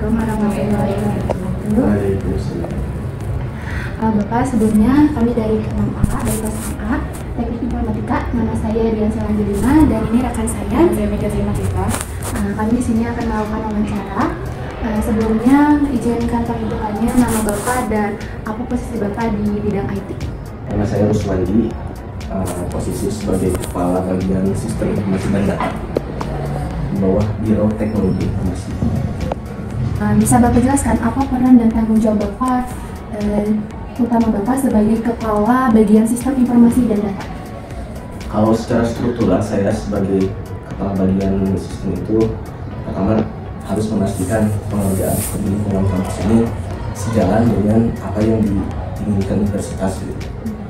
Waalaikumsalam warahmatullahi wabarakatuh. Waalaikumsalam. Bapak, sebelumnya kami dari kelas 6A, dari kelas 6A, Teknik Informatika. Nama saya Dian Salanjulina dan ini rekan saya, Mega Zima. Kami di sini akan melakukan wawancara. Sebelumnya izinkan pembentukannya nama Bapak dan apa posisi Bapak di bidang IT. Nama saya Ruswandi, posisi sebagai kepala bagian sistem informasi dan data di bawah Biro Teknologi Informasi. Bisa Bapak jelaskan apa peran dan tanggung jawab Bapak, terutama Bapak sebagai kepala bagian sistem informasi dan data? Kalau secara struktural saya sebagai kepala bagian sistem itu pertama harus memastikan pengerjaan di lingkungan kampus ini sejalan dengan apa yang diinginkan universitas gitu.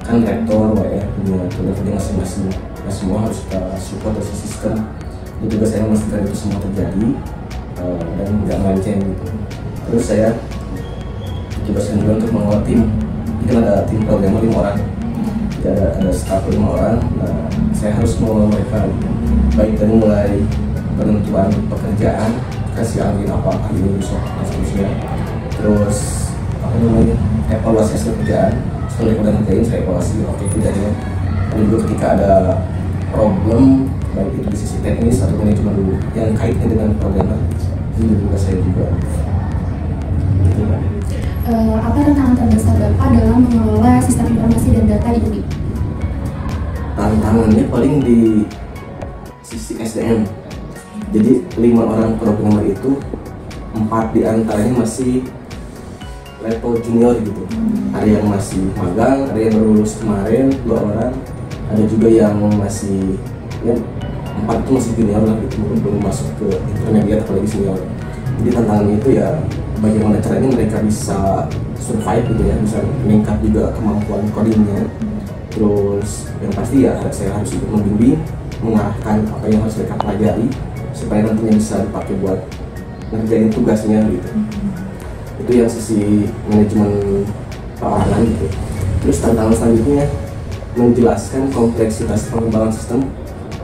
Kan rektor, WR punya tugasnya masing-masing, nah, semua harus kita support dari sistem. Itu juga saya memastikan itu semua terjadi dan tidak melenceng gitu. Terus saya ditugaskan juga untuk mengelola tim. Ini kan ada tim programmer 5 orang, jadi ada staff 5 orang. Nah, saya harus mengelola mereka gitu. Baik dari mulai penentuan pekerjaan, kasih angin apa ini besok dan seterusnya. Terus evaluasi hasil kerjaan. Setelah udah ngerjain saya evaluasi oke tidaknya. Dan juga ketika ada problem baik itu di sisi teknis atau manajemen dulu yang kaitnya dengan programmer, itu juga saya juga. Apa tantangan terbesar Bapak dalam mengelola sistem informasi dan data di UI? Tantangannya paling di sisi SDM. Jadi 5 orang programmer itu 4 diantaranya masih level junior gitu. Ada yang masih magang, ada yang baru lulus kemarin 2 orang, ada juga yang masih ya, 4 itu masih junior lah gitu, belum masuk ke intermediate apalagi senior. Jadi tantangannya itu ya bagaimana caranya mereka bisa survive gitu ya, bisa meningkat juga kemampuan codingnya. Terus yang pasti ya saya harus ikut membimbing, mengarahkan apa yang harus mereka pelajari supaya nantinya bisa dipakai buat ngerjain tugasnya gitu. Itu yang sisi manajemen perorangan gitu. Terus tantangan selanjutnya menjelaskan kompleksitas pengembangan sistem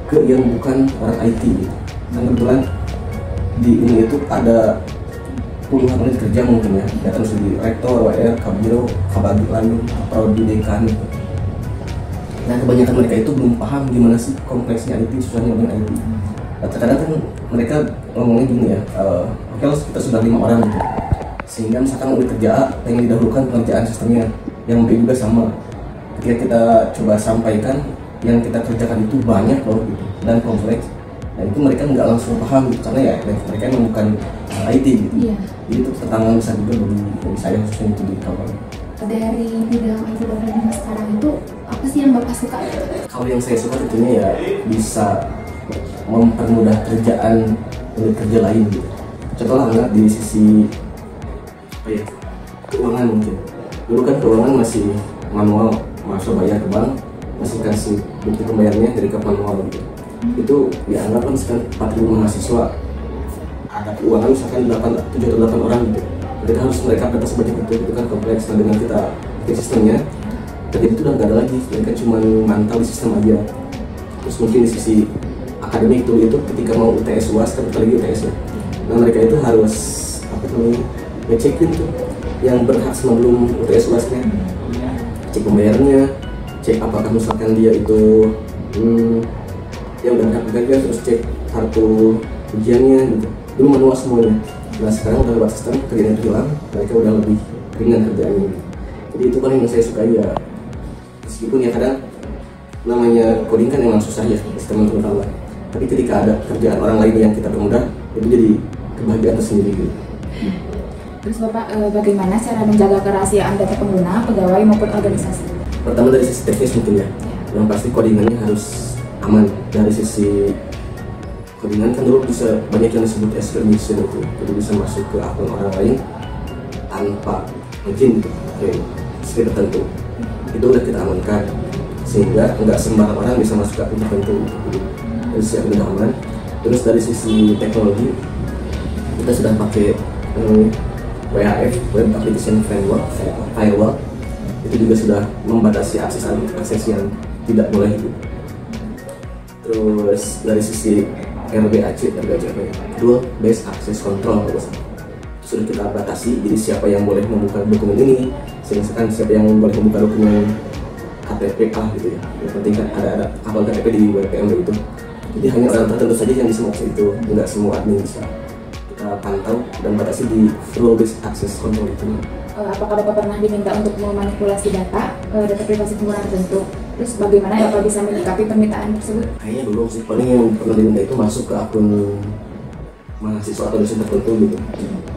ke yang bukan orang IT gitu. Dan kebetulan di ini itu ada puluhan menit kerja mungkin ya, terus di rektor, WR, kabiro, kabagi lain, prodi, dekan gitu. Nah kebanyakan mereka itu belum paham gimana sih kompleksnya IT, susahnya dengan IT. Kadang-kadang kan mereka ngomongnya gini ya, oke kita sudah 5 orang gitu, sehingga misalkan udah kerja A, pengen didahulukan pengerjaan sistemnya yang mungkin juga sama. Ketika kita coba sampaikan yang kita kerjakan itu banyak loh gitu dan kompleks, dan itu mereka nggak langsung paham gitu, karena ya mereka memang bukan IT gitu. Iya. Jadi itu tantangan besar juga bagi saya khususnya itu di kawan. Dari bidang IT Bapak sekarang itu apa sih yang Bapak suka? Kalau yang saya suka tentunya ya bisa mempermudah kerjaan unit kerja lain gitu. Contoh lah di sisi apa ya, keuangan mungkin. Dulu kan keuangan masih manual, masuk bayar ke bank, masih kasih bukti pembayarannya dari ke manual gitu. Itu dianggap kan sekitar 4.000 mahasiswa, ada keuangan misalkan 7 atau 8 orang gitu. Mereka data sebanyak itu kan kompleks. Nah dengan kita bikin sistemnya, jadi itu udah nggak ada lagi, mereka cuma mantau di sistem aja. Terus mungkin di sisi akademik itu ketika mau UTS UAS, kan lagi UTS ya. Nah mereka itu harus ngecekin tuh yang berhak sebelum UTS UAS-nya, cek pembayarannya, cek apakah misalkan dia itu yang udah berhak bekerja, terus cek kartu ujiannya gitu. Dulu manual semuanya. Nah sekarang udah lewat sistem, kerjaan itu hilang, mereka udah lebih ringan kerjaannya. Jadi itu kan yang saya suka ya, meskipun ya kadang namanya coding kan emang susah ya, teman-teman tahu lah. Tapi ketika ada kerjaan orang lain yang kita permudah, itu jadi kebahagiaan tersendiri gitu. Terus Bapak, bagaimana cara menjaga kerahasiaan data pengguna, pegawai maupun organisasi? Pertama dari sisi teknis mungkin ya, yang pasti codingannya harus aman. Dari sisi codingan kan dulu bisa banyak yang disebut extension itu, jadi bisa masuk ke akun orang lain tanpa izin gitu, kayak script tertentu. Itu udah kita amankan sehingga nggak sembarang orang bisa masuk ke akun tertentu. Dari sisi udah aman. Terus dari sisi teknologi kita sudah pakai WAF, Web Application Framework, firewall. Itu juga sudah membatasi akses yang tidak boleh gitu. Terus dari sisi RBAC, Dual Based Access Control, sudah kita batasi. Jadi siapa yang boleh membuka dokumen ini, misalkan siapa yang boleh membuka dokumen KTP gitu ya. Yang penting kan ada akun KTP di WPM itu. Jadi hanya orang tertentu saja yang bisa mengakses itu, tidak semua admin bisa. Kita pantau dan batasi di rule based access control itu. Apakah Bapak pernah diminta untuk memanipulasi data privasi pengguna tertentu? Terus bagaimana Bapak bisa menyikapi permintaan tersebut? Kayaknya belum sih, paling yang pernah diminta itu masuk ke akun mahasiswa atau dosen tertentu gitu,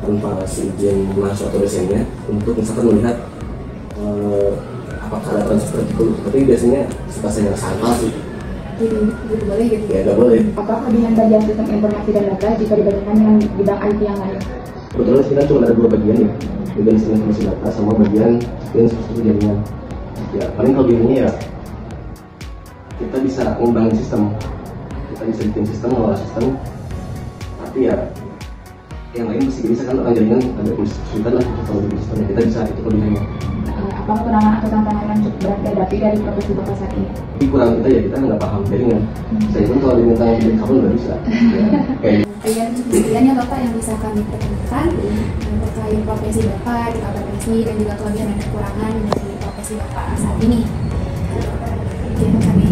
tanpa si izin mahasiswa atau dosennya untuk misalkan melihat apakah ada transaksi tertentu. Tapi biasanya suka saya salah sih. Jadi boleh gitu? Ya nggak boleh. Apakah dengan bagian sistem informasi dan data jika dibandingkan dengan bidang IT yang lain? Kebetulan kita cuma ada 2 bagian ya, bagian sistem informasi data sama bagian infrastruktur jaringan. Ya paling kalau gini ya kita bisa membangun sistem, kita bisa bikin sistem, mengolah sistem, tapi ya yang lain masih bisa kan, orang jaringan ada kesulitan lah kalau bikin sistemnya, kita bisa itu kelebihannya. Apa kekurangan atau tantangan yang cukup berat dihadapi dari profesi Bapak saat ini? Tapi kurang kita ya, kita nggak paham jaringan. Saya pun kalau diminta bikin kabel nggak bisa. Ya, Kemudian ya Bapak yang bisa kami perkenalkan terkait profesi Bapak di kabar PSI dan juga kelebihan dan kekurangan dari profesi Bapak saat ini. Mungkin kami